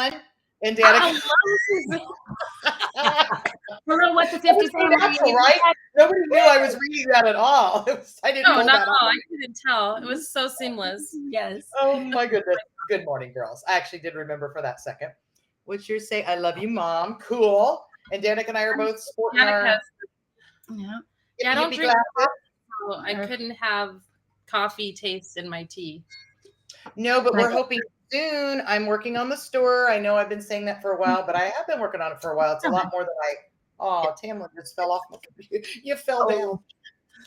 Tamlyn and I Danica. love Susan. For real, what the That 50 was so family? natural, right? Nobody knew I was reading that at all. I didn't No, pull not that at all. off. I couldn't tell. It was so seamless. Yes. Oh my goodness. Good morning, girls. I actually did remember for that second. What's yours say? I love you, Mom. Cool. And Danica and I are both sporting our Yeah, I don't hippie drink glasses. coffee, so I couldn't have coffee taste in my tea. No, but we're hoping soon. I'm working on the store. I know I've been saying that for a while, but I have been working on it for a while. It's a lot more than oh, Tamlyn just fell off my computer. You fell down.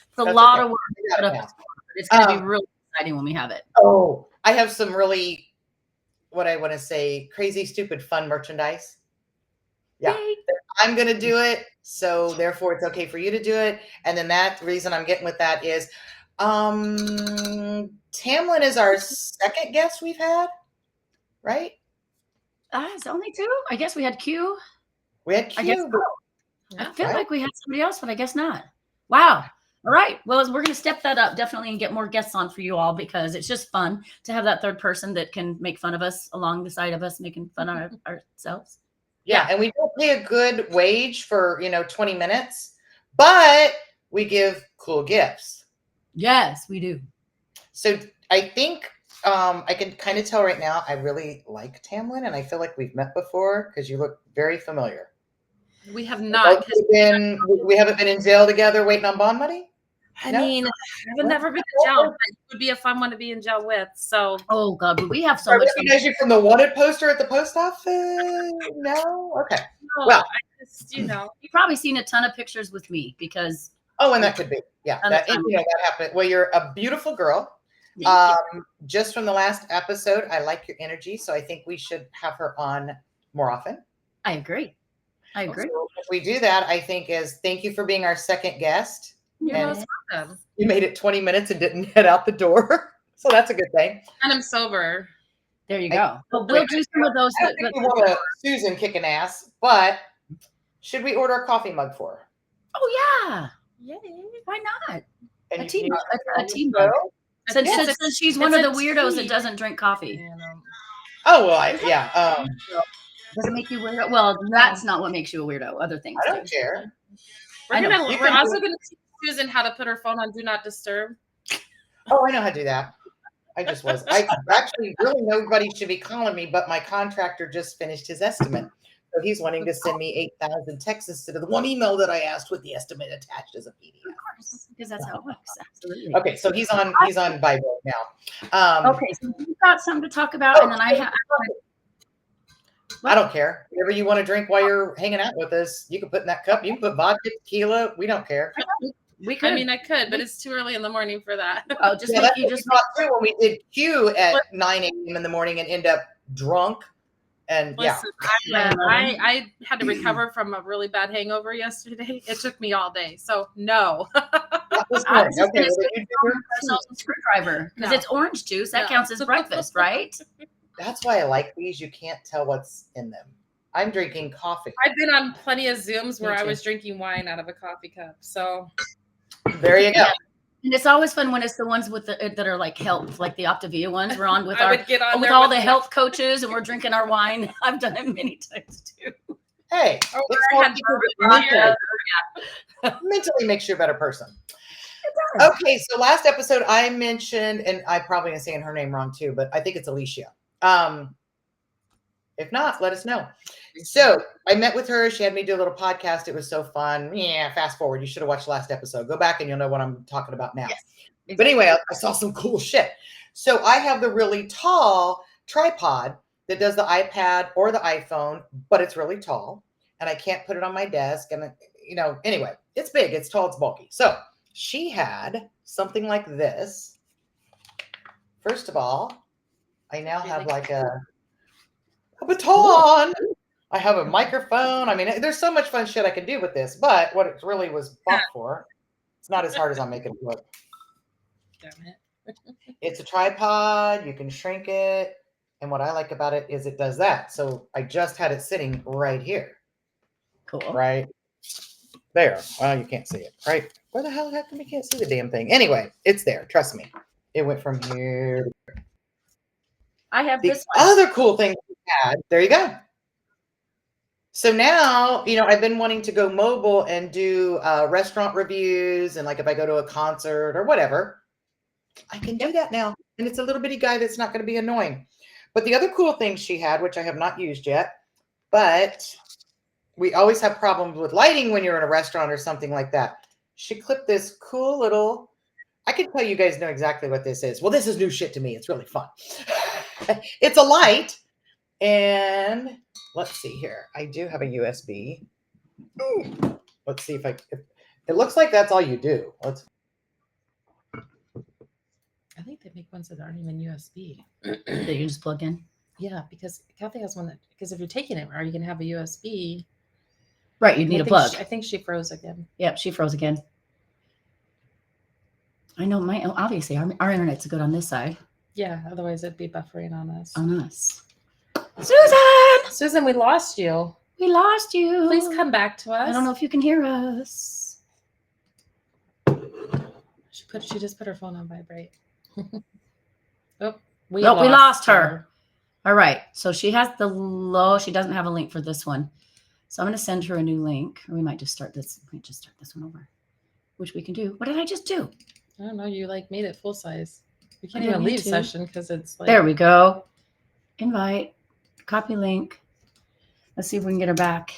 It's a lot of work. It's going to be really exciting when we have it. Oh, I have some really, what I want to say, crazy, stupid, fun merchandise. Yeah, I'm going to do it. So therefore it's okay for you to do it. And then that reason I'm getting with that is, Tamlyn is our second guest we've had, right? It's only two. I guess we had Q. We had Q. I guess I feel like we had somebody else, but I guess not. Wow. All right. Well, we're going to step that up definitely and get more guests on for you all because it's just fun to have that third person that can make fun of us along the side of us making fun of ourselves. Yeah. And we don't pay a good wage for, 20 minutes, but we give cool gifts. Yes, we do. So I think I can kind of tell right now I really like Tamlyn, and I feel like we've met before because you look very familiar. We have not. We haven't been in jail together waiting on bond money? I mean, I've never been in jail, but it would be a fun one to be in jail with. So, oh God, but we have so I much. recognize you from the wanted poster at the post office. No, okay. no, Well, I just, you've probably seen a ton of pictures with me because. Oh, and that could be, yeah. That happened. Well, you're a beautiful girl. Just from the last episode, I like your energy, so I think we should have her on more often. I agree. So if we do that, I think thank you for being our second guest. You're most welcome. You made it 20 minutes and didn't head out the door. So that's a good thing. And I'm sober. There you go. We'll do some of those. I don't think we want Susan kicking ass, but should we order a coffee mug for her? Oh, yeah. Yay. Why not? And a tea mug. Since she's one of the weirdos that doesn't drink coffee. Oh, well, does it make you weirdo? Well, that's not what makes you a weirdo. Other things. I don't care. We're also going to teach Susan how to put her phone on Do Not Disturb. Oh, I know how to do that. I just was. I actually really nobody should be calling me, but my contractor just finished his estimate. So he's wanting to send me 8,000 texts instead of the one email that I asked with the estimate attached as a PDF. Of course, because that's how it works. Absolutely. Okay, so he's on Bible now. Okay, so you've got something to talk about, and then I don't care. Whatever you want to drink while you're hanging out with us, you can put in that cup. You can put vodka, tequila. We don't care. We could. I mean, I could, but it's too early in the morning for that. Oh, just when we did Q at 9 a.m. in the morning and end up drunk. And listen, I had to recover from a really bad hangover yesterday. It took me all day. So no. Okay. Screwdriver because it's orange juice. That counts as breakfast, right? That's why I like these. You can't tell what's in them. I'm drinking coffee. I've been on plenty of Zooms where I was drinking wine out of a coffee cup. So there you go. Yeah. And it's always fun when it's the ones with that are like health, like the Optavia ones. We're on with all the health coaches, and we're drinking our wine. I've done it many times too. Hey, mentally makes you a better person. Okay, so last episode I mentioned, and I probably am saying her name wrong too, but I think it's Alicia. If not, let us know. So I met with her. She had me do a little podcast. It was so fun. Yeah, fast forward. You should have watched the last episode. Go back and you'll know what I'm talking about now. Yes, exactly. But anyway, I saw some cool shit. So I have the really tall tripod that does the iPad or the iPhone, but it's really tall. And I can't put it on my desk. And, anyway, it's big. It's tall. It's bulky. So she had something like this. First of all, I now have like a baton. I have a microphone. I mean, there's so much fun shit I can do with this, but what it really was bought for, it's not as hard as I'm making it look. Damn it. It's a tripod. You can shrink it. And what I like about it is it does that. So I just had it sitting right here. Cool. Right there. Well, you can't see it, right? Where the hell come you can't see the damn thing? Anyway, it's there. Trust me. It went from here to here. I have the this one. Other cool thing There you go. So now, I've been wanting to go mobile and do restaurant reviews. And like if I go to a concert or whatever, I can do that now. And it's a little bitty guy that's not going to be annoying. But the other cool thing she had, which I have not used yet, but we always have problems with lighting when you're in a restaurant or something like that. She clipped this cool little, I can tell you guys know exactly what this is. Well, this is new shit to me. It's really fun. It's a light. And let's see here. I do have a USB. Ooh. Let's see if it looks like that's all you do. I think they make ones that aren't even USB. That you just plug in. Yeah, because Kathy has one because if you're taking it, are you going to have a USB? Right, you need a plug. I think she froze again. Yep, she froze again. I know obviously our internet's good on this side. Yeah, otherwise it'd be buffering on us. Susan, we lost you. We lost you. Please come back to us. I don't know if you can hear us. She just put her phone on vibrate. We lost her. All right. So she has she doesn't have a link for this one. So I'm going to send her a new link, or we might just start this. One over, which we can do. What did I just do? I don't know. You made it full size. We can't even leave session because it's like. There we go. Invite, copy link. Let's see if we can get her back.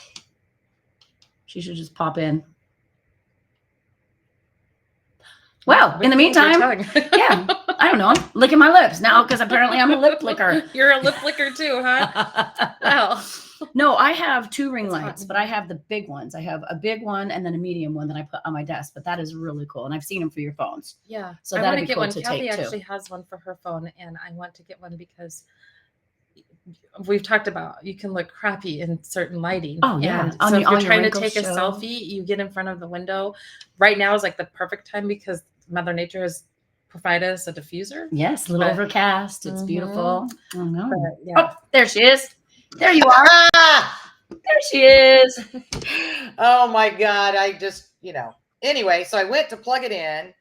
She should just pop in. Well, in the meantime, yeah, I don't know. I'm licking my lips now because apparently I'm a lip licker. You're a lip licker too, huh? Well, no, I have two ring lights, but I have the big ones. I have a big one and then a medium one that I put on my desk. But that is really cool, and I've seen them for your phones. Yeah, so that'd be get cool one. to Kathy take actually has one for her phone, and I want to get one because we've talked about you can look crappy in certain lighting. Oh yeah. And so if you're trying to take a selfie, you get in front of the window. Right now is like the perfect time because Mother Nature has provided us a diffuser. Yes, a little overcast. It's beautiful. Oh no. Yeah. Oh, there she is. There you are. There she is. Oh my God. I just, anyway, so I went to plug it in,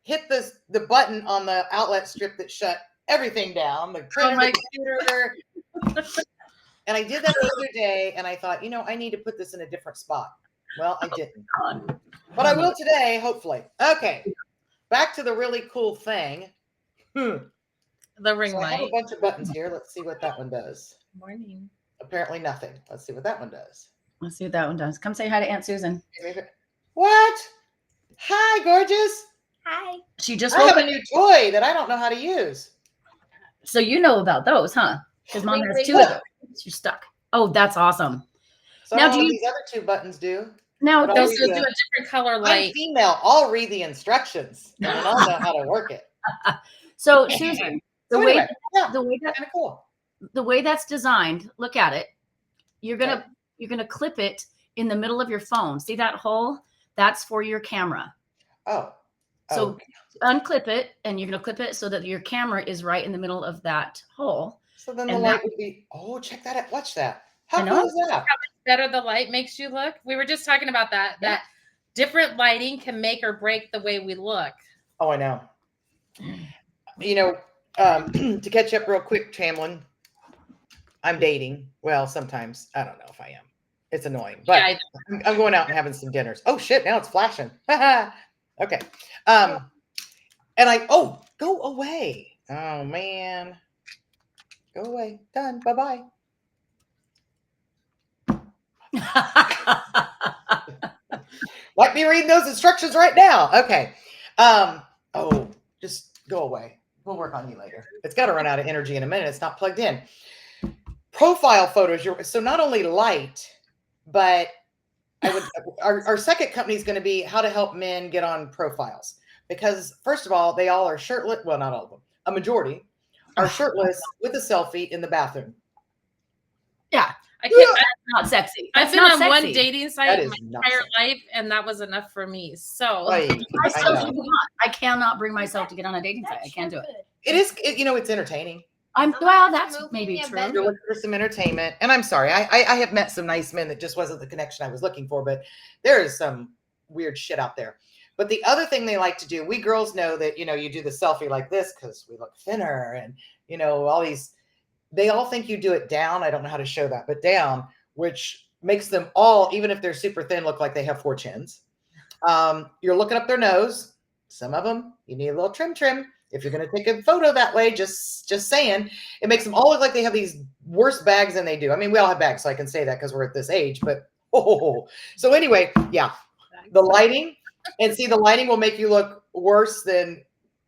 hit the button on the outlet strip that shut everything down, the printer, the computer. And I did that the other day, and I thought, I need to put this in a different spot. Well, I didn't. But I will today, hopefully. Okay. Back to the really cool thing. The ring light. I have a bunch of buttons here. Let's see what that one does. Morning. Apparently nothing. Let's see what that one does. Let's see what that one does. Come say hi to Aunt Susan. What? Hi, gorgeous. Hi. She just I have a new toy that I don't know how to use. So you know about those, huh? Because Mom has two of them. She's stuck. Oh, that's awesome. So now, these other two buttons do? Now, those do a different color light. I'm female. I'll read the instructions, and then I'll know how to work it. So, Susan, the way kind of cool. The way that's designed, look at it. You're gonna clip it in the middle of your phone. See that hole? That's for your camera. Oh. So unclip it, and you're gonna clip it so that your camera is right in the middle of that hole. So then the light would be. Oh, check that out! Watch that. How cool is that? How much better the light makes you look. We were just talking about that. Yeah. That different lighting can make or break the way we look. Oh, I know. To catch up real quick, Tamlynn, I'm dating. Well, sometimes I don't know if I am. It's annoying, but yeah, I'm going out and having some dinners. Oh shit! Now it's flashing. Okay. And go away. Oh man, go away. Done. Bye bye. Like me reading those instructions right now. Okay. Just go away. We'll work on you later. It's got to run out of energy in a minute. It's not plugged in. Profile photos. So not only light, but our second company is going to be how to help men get on profiles. Because first of all, they all are shirtless. Well, not all of them. A majority are shirtless with a selfie in the bathroom. Yeah. That's not sexy. I've been on one dating site my entire life, and that was enough for me. So I cannot bring myself to get on a dating site. I can't do it. It is, it's entertaining. That's maybe true. You're looking for some entertainment, and I'm sorry, I have met some nice men that just wasn't the connection I was looking for, but there is some weird shit out there. But the other thing they like to do, we girls know that you do the selfie like this because we look thinner, and all these they all think you do it down. I don't know how to show that, but down, which makes them all, even if they're super thin, look like they have 4 chins. You're looking up their nose. Some of them, you need a little trim. If you're going to take a photo that way, just saying, it makes them all look like they have these worse bags than they do. I mean, we all have bags, so I can say that because we're at this age, but so anyway, yeah, the lighting, and see, the lighting will make you look worse than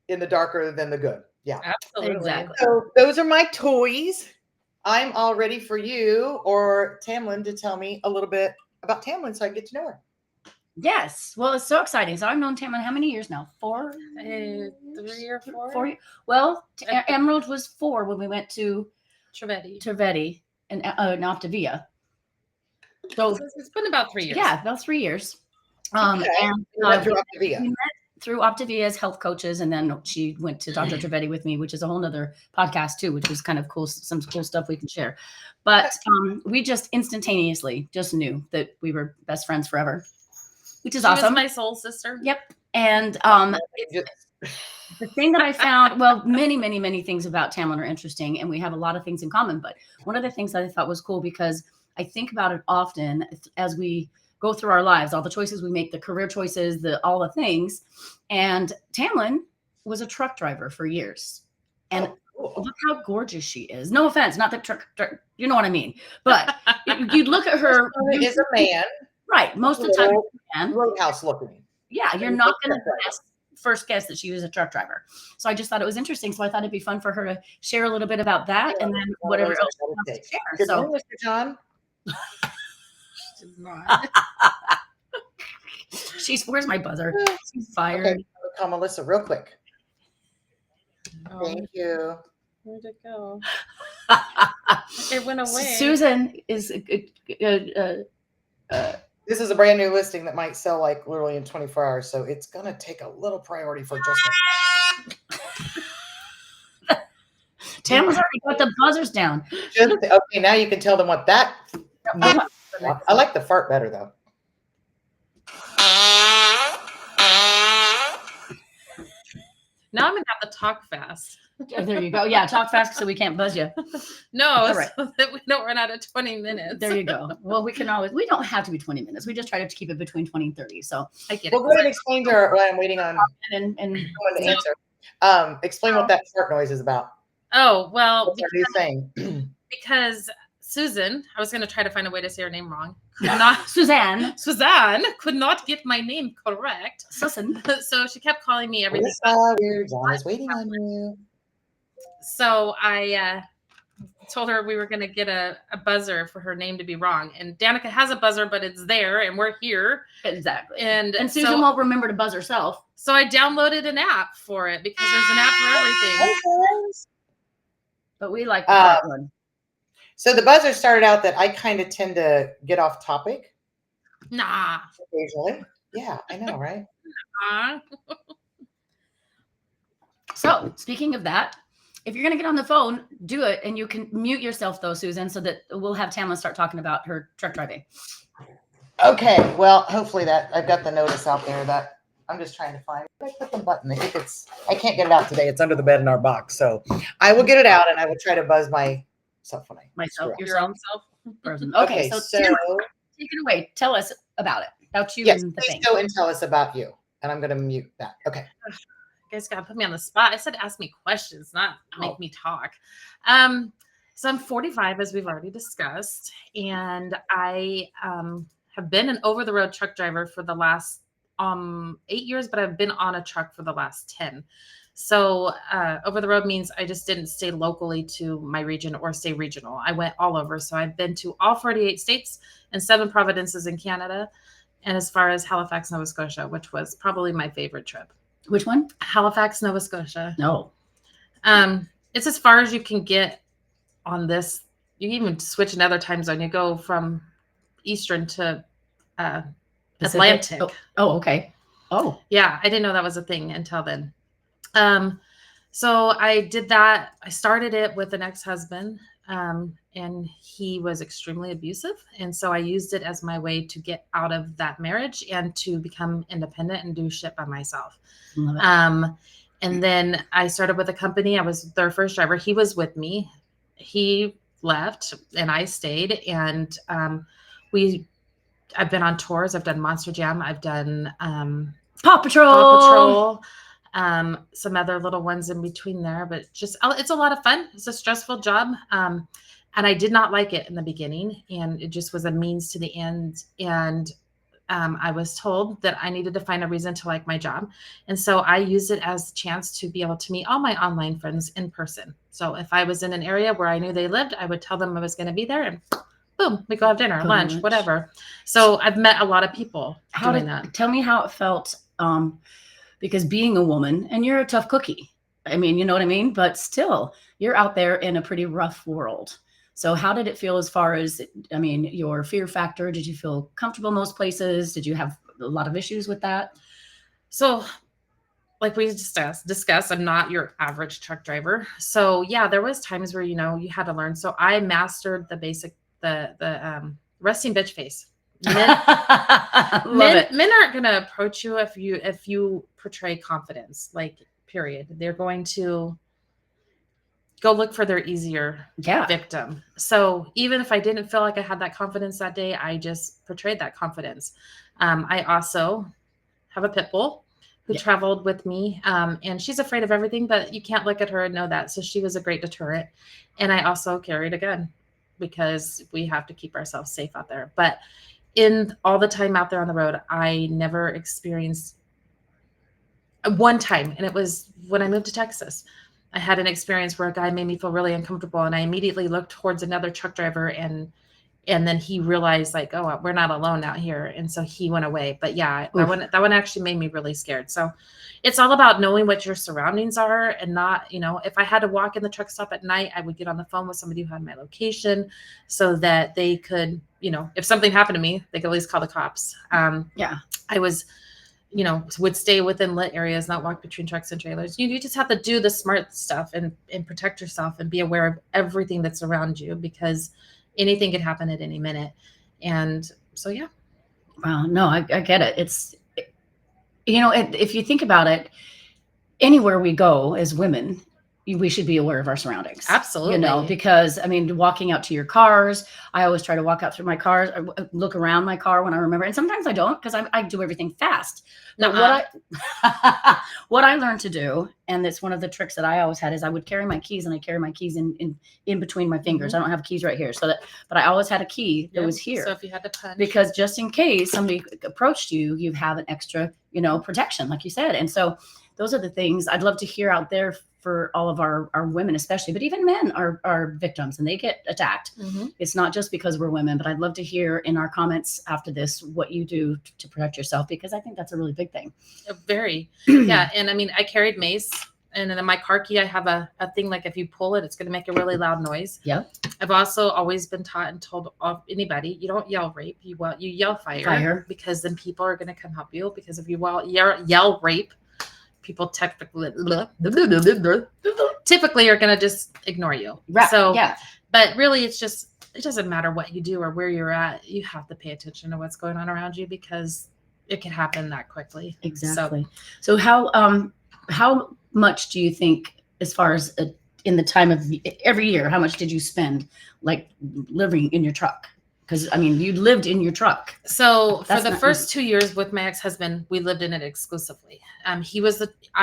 in the darker than the good. Yeah, absolutely. Exactly. So those are my toys. I'm all ready for you or Tamlynn to tell me a little bit about Tamlynn so I can get to know her. Yes. Well, it's so exciting. So I've known Tamlynn how many years now? 4? 3 or 4. 4. Well, Emerald was 4 when we went to Trivedi and Optavia. So it's been about 3 years. Yeah, about 3 years. Okay. And through Optavia. we met through Optavia as health coaches, and then she went to Dr. Trivedi with me, which is a whole nother podcast too, which was kind of cool, some cool stuff we can share. But we just instantaneously just knew that we were best friends forever, which is She awesome. was my soul sister. Yep. And the thing that I found, well, many things about Tamlynn are interesting, and we have a lot of things in common. But one of the things that I thought was cool, because I think about it often as we go through our lives, all the choices we make, the career choices, all the things. And Tamlynn was a truck driver for years. And look how gorgeous she is. No offense, not the truck, you know what I mean. But you'd look at her. Is a man. Right. Most of the time, man. Roadhouse looking. Yeah, you're not going to first guess that she was a truck driver. So I just thought it was interesting. So I thought it'd be fun for her to share a little bit about that, and then whatever else she wants to share. Good morning, Mr. John. Where's my buzzer? She's fired. Okay, call Melissa real quick. Thank you. Where'd it go? It went away. Susan is this is a brand new listing that might sell like literally in 24 hours. So it's going to take a little priority for just Tamlin's already got the buzzers down. Okay, now you can tell them what that. I like the fart better though. Now I'm going to have to talk fast. There you go. Yeah, talk fast so we can't buzz you. No, right. So that we don't run out of 20 minutes. There you go. Well, we don't have to be 20 minutes. We just try to keep it between 20 and 30. So I get it. Well, go ahead and explain to her while I'm waiting on and someone to answer. Explain what that fart noise is about. Oh, well, What's our new thing? Because Susan, I was going to try to find a way to say her name wrong. Suzanne could not get my name correct. Susan. So she kept calling me every John is waiting on you. So I told her we were going to get a buzzer for her name to be wrong. And Danica has a buzzer, but it's there and we're here. Exactly. And Susan won't remember to buzz herself. So I downloaded an app for it because there's an app for everything. But we like the one. So the buzzer started out that I kind of tend to get off topic. Nah. Occasionally. Yeah, I know, right? So speaking of that, if you're going to get on the phone, do it. And you can mute yourself though, Susan, so that we'll have Tamlynn start talking about her truck driving. Okay. Well, hopefully that I've got the notice out there that I'm just trying to find. I put the button. I think I can't get it out today. It's under the bed in our box. So I will get it out and I will try to buzz myself when your own self person. Okay. So Tamlynn, take it away. Tell us about it. About you. Yes, and the please thing. go and tell us about you. And I'm going to mute that. Okay. You guys gotta put me on the spot. I said ask me questions, not make me talk. So I'm 45, as we've already discussed, and I have been an over-the-road truck driver for the last 8 years, but I've been on a truck for the last 10. So over the road means I just didn't stay locally to my region or stay regional. I went all over. So I've been to all 48 states and 7 provinces in Canada, and as far as Halifax, Nova Scotia, which was probably my favorite trip. Which one? Halifax, Nova Scotia. No. It's as far as you can get on this. You can even switch another time zone. You go from Eastern to Atlantic. Oh, okay. Oh. Yeah, I didn't know that was a thing until then. So I did that. I started it with an ex-husband, and he was extremely abusive. And so I used it as my way to get out of that marriage and to become independent and do shit by myself. Love it. And then I started with a company. I was their first driver. He was with me he left and I stayed, and I've been on tours. I've done Monster Jam. I've done Paw Patrol. Paw Patrol. Some other little ones in between there, but just it's a lot of fun. It's a stressful job. And I did not like it in the beginning, and it just was a means to the end. And I was told that I needed to find a reason to like my job. And so I used it as a chance to be able to meet all my online friends in person. So if I was in an area where I knew they lived, I would tell them I was going to be there, and boom, we go have dinner, lunch, whatever. So I've met a lot of people doing that. Tell me how it felt, because being a woman, and you're a tough cookie. I mean, you know what I mean? But still, you're out there in a pretty rough world. So how did it feel as far as, I mean, your fear factor? Did you feel comfortable in most places? Did you have a lot of issues with that? So like we discussed, I'm not your average truck driver. So yeah, there was times where, you had to learn. So I mastered the basic, the resting bitch face. Men aren't going to approach you if you portray confidence, like, period. They're going to go look for their easier victim. So even if I didn't feel like I had that confidence that day, I just portrayed that confidence. I also have a pit bull who traveled with me, and she's afraid of everything, but you can't look at her and know that. So she was a great deterrent. And I also carried a gun because we have to keep ourselves safe out there. But in all the time out there on the road, I never experienced one time, and it was when I moved to Texas. I had an experience where a guy made me feel really uncomfortable, and I immediately looked towards another truck driver, and then he realized, like, oh, we're not alone out here, and so he went away. But yeah, that one actually made me really scared. So it's all about knowing what your surroundings are, and not, if I had to walk in the truck stop at night, I would get on the phone with somebody who had my location so that they could, if something happened to me, they could at least call the cops. I was, would stay within lit areas, not walk between trucks and trailers. You just have to do the smart stuff and protect yourself and be aware of everything that's around you, because anything could happen at any minute. And so, yeah. Wow. No, I get it. It's, if you think about it, anywhere we go as women, we should be aware of our surroundings. Absolutely. Because I mean, walking out to your cars, I always try to walk out through my cars, or look around my car when I remember. And sometimes I don't, because I do everything fast. But what I learned to do, and it's one of the tricks that I always had, is I would carry my keys, and I carry my keys in between my fingers. I don't have keys right here. But I always had a key that was here. So if you had to punch. Because just in case somebody approached you, you have an extra, protection, like you said. And so those are the things I'd love to hear out there for all of our women, especially, but even men are victims, and they get attacked. Mm-hmm. It's not just because we're women, but I'd love to hear in our comments after this what you do to protect yourself, because I think that's a really big thing. Very. Yeah. And I mean, I carried mace, and in my car key, I have a thing, like if you pull it, it's going to make a really loud noise. Yeah. I've also always been taught and told anybody, you don't yell rape, you yell fire, because then people are going to come help you. Because if you yell rape, people typically are going to just ignore you. Right. So, but really, it doesn't matter what you do or where you're at. You have to pay attention to what's going on around you, because it can happen that quickly. Exactly. So how much do you think, as far as in the time of every year, how much did you spend like living in your truck? Because I mean, you lived in your truck. So for the first 2 years with my ex-husband, we lived in it exclusively. I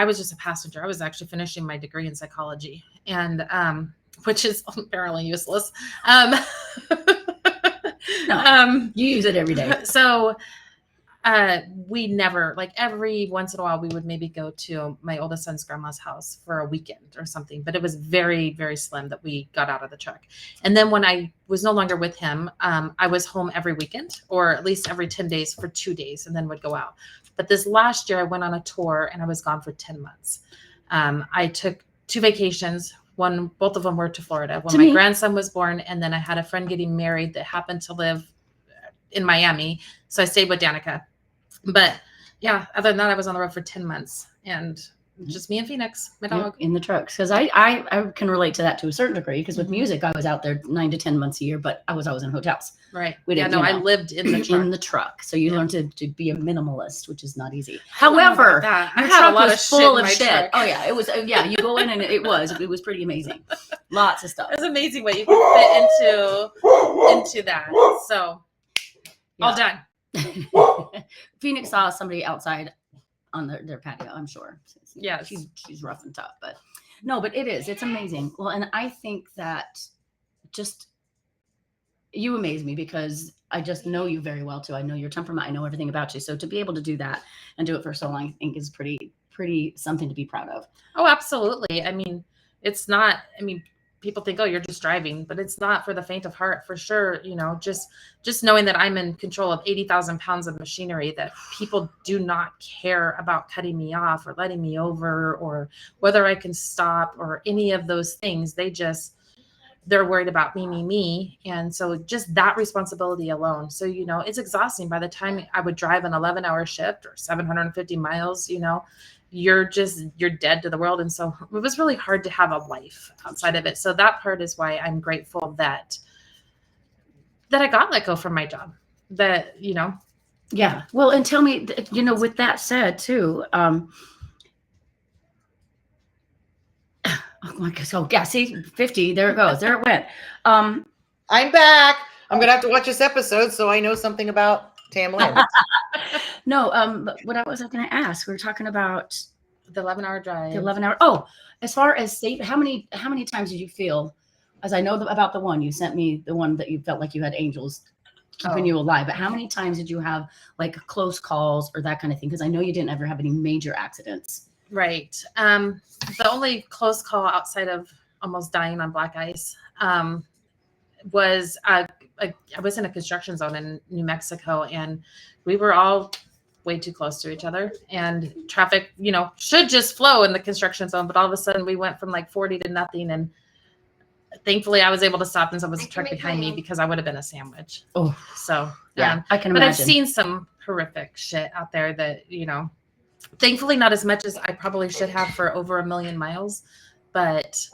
was just a passenger. I was actually finishing my degree in psychology, and which is apparently useless. You use it every day. So we never, like, every once in a while we would maybe go to my oldest son's grandma's house for a weekend or something, but it was very, very slim that we got out of the truck. And then when I was no longer with him, I was home every weekend, or at least every 10 days for 2 days, and then would go out. But this last year I went on a tour, and I was gone for 10 months. I took 2 vacations. Both of them were to Florida when my grandson was born. And then I had a friend getting married that happened to live in Miami. So I stayed with Danica. But yeah, other than that, I was on the road for 10 months, and Just me and Phoenix, my dog. In the trucks. Because I can relate to that to a certain degree. Because with music, I was out there 9 to 10 months a year, but I was always in hotels. Right. We didn't, I lived in the truck. In the truck. So you learn to be a minimalist, which is not easy. However, I your had truck a lot was of full shit of in shit. my truck. Oh yeah, it was. Yeah, you go in and it was pretty amazing. Lots of stuff. It's amazing what you can fit into that. So all done. Phoenix saw somebody outside on their patio, I'm sure. Yeah, she's rough and tough, but no, but it's amazing. Well, and I think that just you amaze me because I just know you very well too. I know your temperament. I know everything about you. So to be able to do that and do it for so long, I think is pretty something to be proud of. Oh, absolutely. I mean, it's not, people think, oh, you're just driving, but it's not for the faint of heart, for sure. Just knowing that I'm in control of 80,000 pounds of machinery, that people do not care about cutting me off or letting me over or whether I can stop or any of those things. They're worried about me. And so just that responsibility alone. So, it's exhausting. By the time I would drive an 11-hour shift or 750 miles, you're dead to the world. And so it was really hard to have a life outside of it. So that part is why I'm grateful that I got let go from my job, that. Yeah. Well, and tell me, with that said too, oh my God. So yeah, see 50, there it goes. There it went. I'm back. I'm going to have to watch this episode so I know something about Tamlynn. No, but what I was going to ask, we were talking about the 11-hour drive. The 11-hour. Oh, as far as safe, how many times did you feel, as I know about the one, you sent me the one that you felt like you had angels keeping you alive, but how many times did you have like close calls or that kind of thing? Because I know you didn't ever have any major accidents. Right. The only close call outside of almost dying on black ice was I was in a construction zone in New Mexico, and we were all way too close to each other, and traffic, should just flow in the construction zone. But all of a sudden we went from like 40 to nothing. And thankfully I was able to stop, and someone was a truck behind me because I would have been a sandwich. Oh, so yeah, I can but imagine. I've seen some horrific shit out there that, thankfully not as much as I probably should have for over 1 million miles, but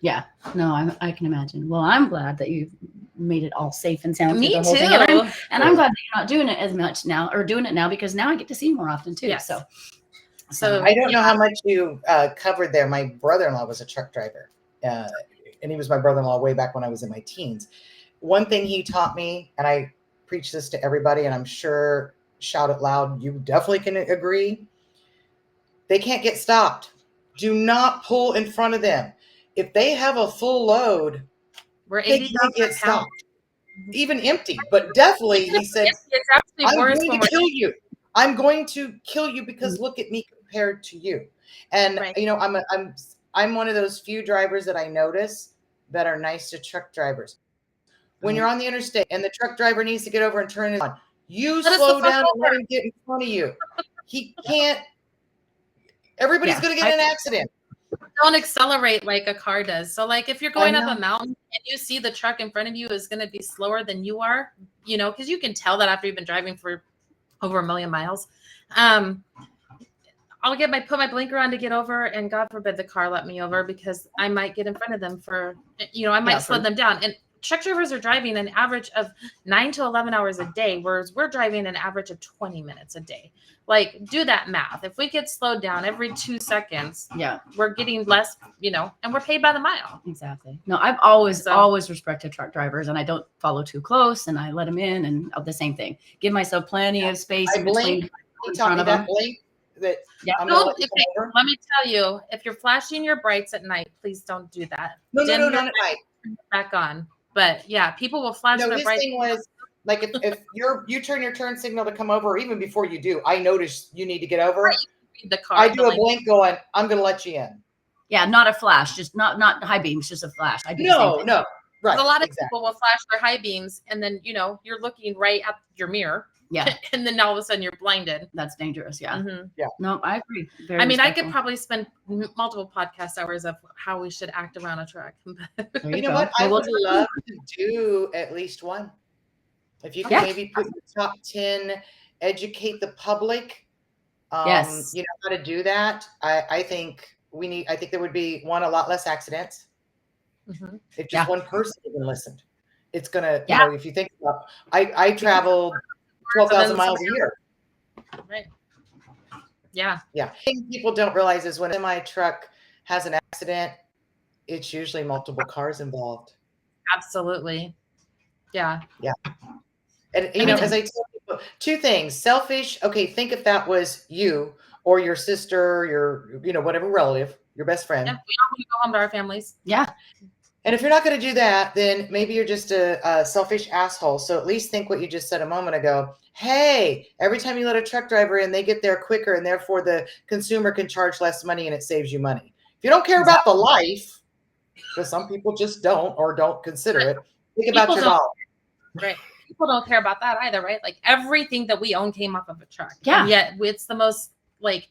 yeah, no, I can imagine. Well, I'm glad that you made it all safe and sound. Me through the whole too. Thing. And I'm glad that you're not doing it as much now, or doing it now, because now I get to see you more often too. Yes. So I don't know how much you covered there. My brother-in-law was a truck driver, and he was my brother-in-law way back when I was in my teens. One thing he taught me, and I preach this to everybody, and I'm sure shout it loud, you definitely can agree. They can't get stopped. Do not pull in front of them. If they have a full load, we're they can't get stopped, even empty. But definitely, he said, it's actually I'm worse going to kill you. I'm going to kill you because look at me compared to you. And I'm one of those few drivers that I notice that are nice to truck drivers. When you're on the interstate and the truck driver needs to get over and turn it on, you slow down and let him get in front of you. He can't. Everybody's going to get in an accident. Don't accelerate like a car does. So like if you're going up a mountain and you see the truck in front of you is going to be slower than you are, because you can tell that after you've been driving for over 1 million miles. I'll put my blinker on to get over, and God forbid the car let me over, because I might get in front of them I might slow them down. And truck drivers are driving an average of 9 to 11 hours a day, whereas we're driving an average of 20 minutes a day. Like, do that math. If we get slowed down every 2 seconds, we're getting less, and we're paid by the mile. Exactly. No, I've always respected truck drivers, and I don't follow too close, and I let them in, and the same thing. Give myself plenty of space in between. Let me tell you, if you're flashing your brights at night, please don't do that. No, not at night. Back on. But yeah, people will flash their brights. Thing was, like, if you turn your turn signal to come over, or even before you do, I notice you need to get over. Right, the car. I do a blink going, I'm going to let you in. Yeah, not a flash, just not high beams, just a flash. I do no. Right. A lot of people will flash their high beams, and then you're looking right at your mirror. Yeah. And then all of a sudden you're blinded. That's dangerous. Yeah. Mm-hmm. Yeah. No, I agree. I could probably spend multiple podcast hours of how we should act around a truck. You know what? I would love to do at least one. If you can maybe put the top 10, educate the public Yes. You know how to do that. I think I think there would be a lot less accidents if just one person even listened. It's gonna, you know, if you think about, I travel 12,000 miles a year. Right. Yeah. Yeah. The thing people don't realize is when a semi truck has an accident, it's usually multiple cars involved. Absolutely. Yeah. Yeah. And you know, as I tell people, two things: selfish. Okay, think if that was you or your sister, your, you know, whatever relative, your best friend. Yeah, we all want to go home to our families. Yeah. And if you're not going to do that, then maybe you're just a selfish asshole. So at least think what you just said a moment ago. Hey, every time you let a truck driver in, they get there quicker, and therefore the consumer can charge less money, and it saves you money. If you don't care about the life, because some people just don't or don't consider it, think about your dollar. Right. People don't care about that either, right? Like everything that we own came off of a truck. Yeah. And yet it's the most, like,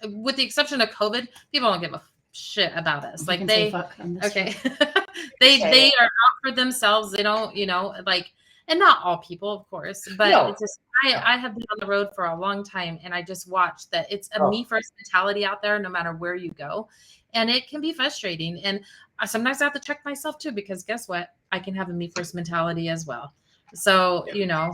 with the exception of COVID, people don't give a shit about us. Like they are out for themselves. They don't, you know, like, and not all people, of course, but it's just I have been on the road for a long time, and I just watched that it's a me first mentality out there, no matter where you go. And it can be frustrating. And sometimes I have to check myself too, because guess what? I can have a me first mentality as well. So, you know,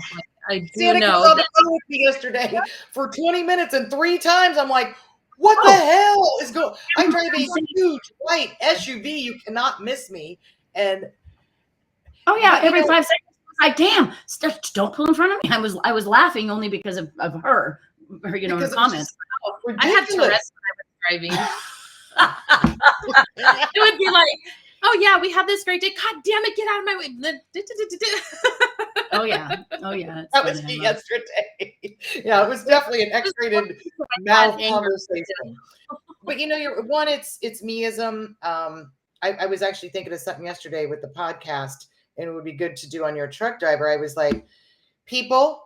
I do know that with me yesterday for 20 minutes, and 3 times I'm like, what the hell is going? I drive a huge white SUV. You cannot miss me. And every 5 seconds, like, damn, don't pull in front of me. I was laughing only because of her, you know, her comments. I had Tourette's when I was driving. It would be like, oh yeah, we had this great day. God damn it, get out of my way. Oh yeah. That was me yesterday. Yeah, it was definitely an X-rated mouth conversation. But you know, it's meism. I was actually thinking of something yesterday with the podcast, and it would be good to do on your truck driver. I was like, people,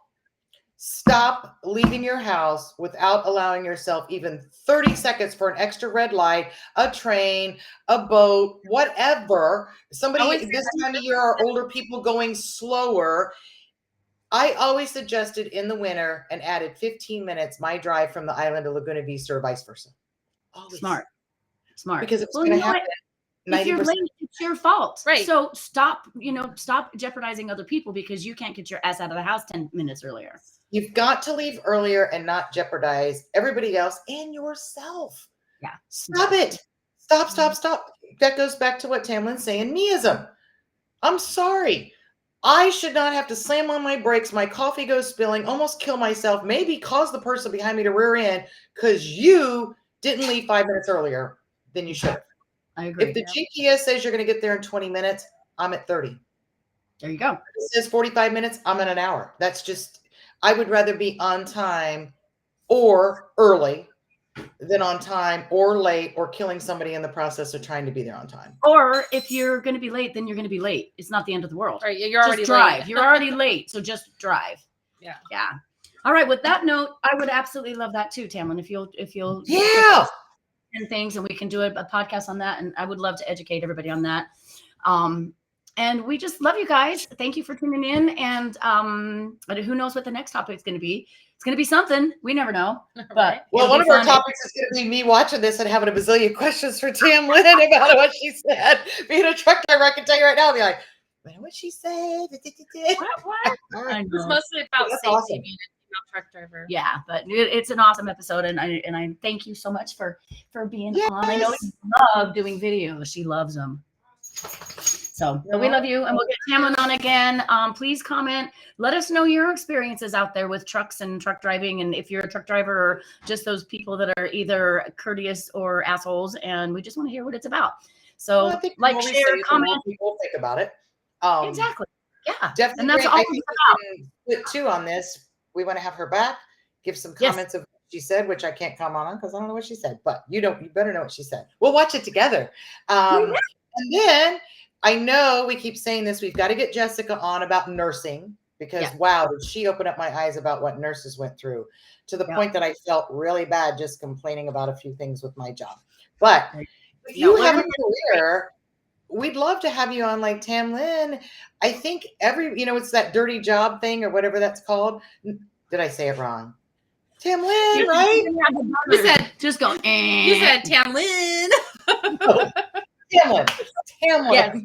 stop leaving your house without allowing yourself even 30 seconds for an extra red light, a train, a boat, whatever. Somebody this time of year are older people going slower. I always suggested in the winter and added 15 minutes my drive from the island of Laguna Vista or vice versa. Always. Smart. Because it's going to happen. If you're late, it's your fault. Right. So stop jeopardizing other people because you can't get your ass out of the house 10 minutes earlier. You've got to leave earlier and not jeopardize everybody else and yourself. Yeah. Stop it. Stop. That goes back to what Tamlynn's saying, meism. I'm sorry. I should not have to slam on my brakes. My coffee goes spilling, almost kill myself, maybe cause the person behind me to rear end because you didn't leave 5 minutes earlier than you should have. I agree. If the GPS says you're going to get there in 20 minutes, I'm at 30. There you go. If it says 45 minutes, I'm in an hour. That's just, I would rather be on time or early than on time or late or killing somebody in the process of trying to be there on time. Or if you're going to be late, then you're going to be late. It's not the end of the world. Right. You're already drive. late. You're already late. So just drive. Yeah. Yeah. All right. With that note, I would absolutely love that too, Tamlynn. If you'll and things, and we can do a podcast on that, and I would love to educate everybody on that. And we just love you guys. Thank you for tuning in. And who knows what the next topic is going to be? It's going to be something. We never know. But one of our topics is going to be me watching this and having a bazillion questions for Tamlynn about what she said. Being a truck driver, I can tell you right now, I'll be like, I know what she said. What? It's mostly about safety. Awesome. Truck driver. Yeah, but it's an awesome episode, and I thank you so much for being on. I know you love doing videos. She loves them. So we love you, and we'll get Tamlynn on again. Please comment. Let us know your experiences out there with trucks and truck driving, and if you're a truck driver or just those people that are either courteous or assholes, and we just want to hear what it's about. So like, share, comment. People think about it. Exactly. Yeah. Definitely. And that's all it's about. Too on this. We want to have her back, give some comments of what she said, which I can't comment on because I don't know what she said, but you better know what she said. We'll watch it together. And then I know we keep saying this, we've got to get Jessica on about nursing because wow, did she open up my eyes about what nurses went through to the point that I felt really bad just complaining about a few things with my job. But if you have a career, we'd love to have you on like Tamlynn. I think it's that dirty job thing or whatever that's called. Did I say it wrong? Tamlynn, right? You said just go. you said Tamlynn. Tamlynn. Tamlynn. Yes.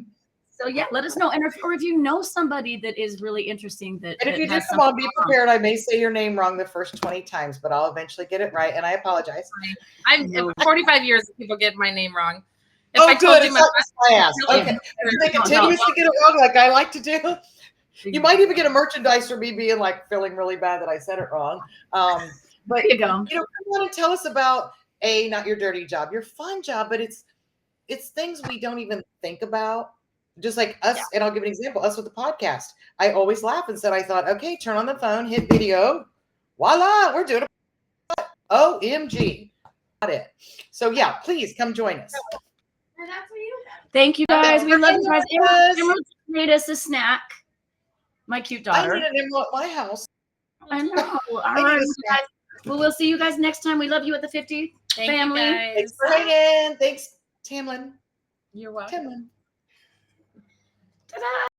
So yeah, let us know. And if you know somebody that is really interesting that And if you do has come on, be something prepared. I may say your name wrong the first 20 times, but I'll eventually get it right. And I apologize. I'm 45 years of people get my name wrong. If Oh, I good. told you It's my not just my ass. really Okay. good. They continuously get it wrong like I like to do. You might even get a merchandise for me being like feeling really bad that I said it wrong. But There you go. come on and tell us about not your dirty job, your fun job, but it's things we don't even think about. Just like us, and I'll give an example, us with the podcast. I always laugh and said, I thought, okay, turn on the phone, hit video. Voila, we're doing it. OMG. Got it. So yeah, please come join us. Thank you guys. We love you guys. Emerald made us a snack. My cute daughter. I need an emerald at my house. I know. All right. Guys. Well, we'll see you guys next time. We love you at the 50 family. Thanks for hanging. Thanks, Tamlynn. You're welcome. Tamlynn. Ta-da!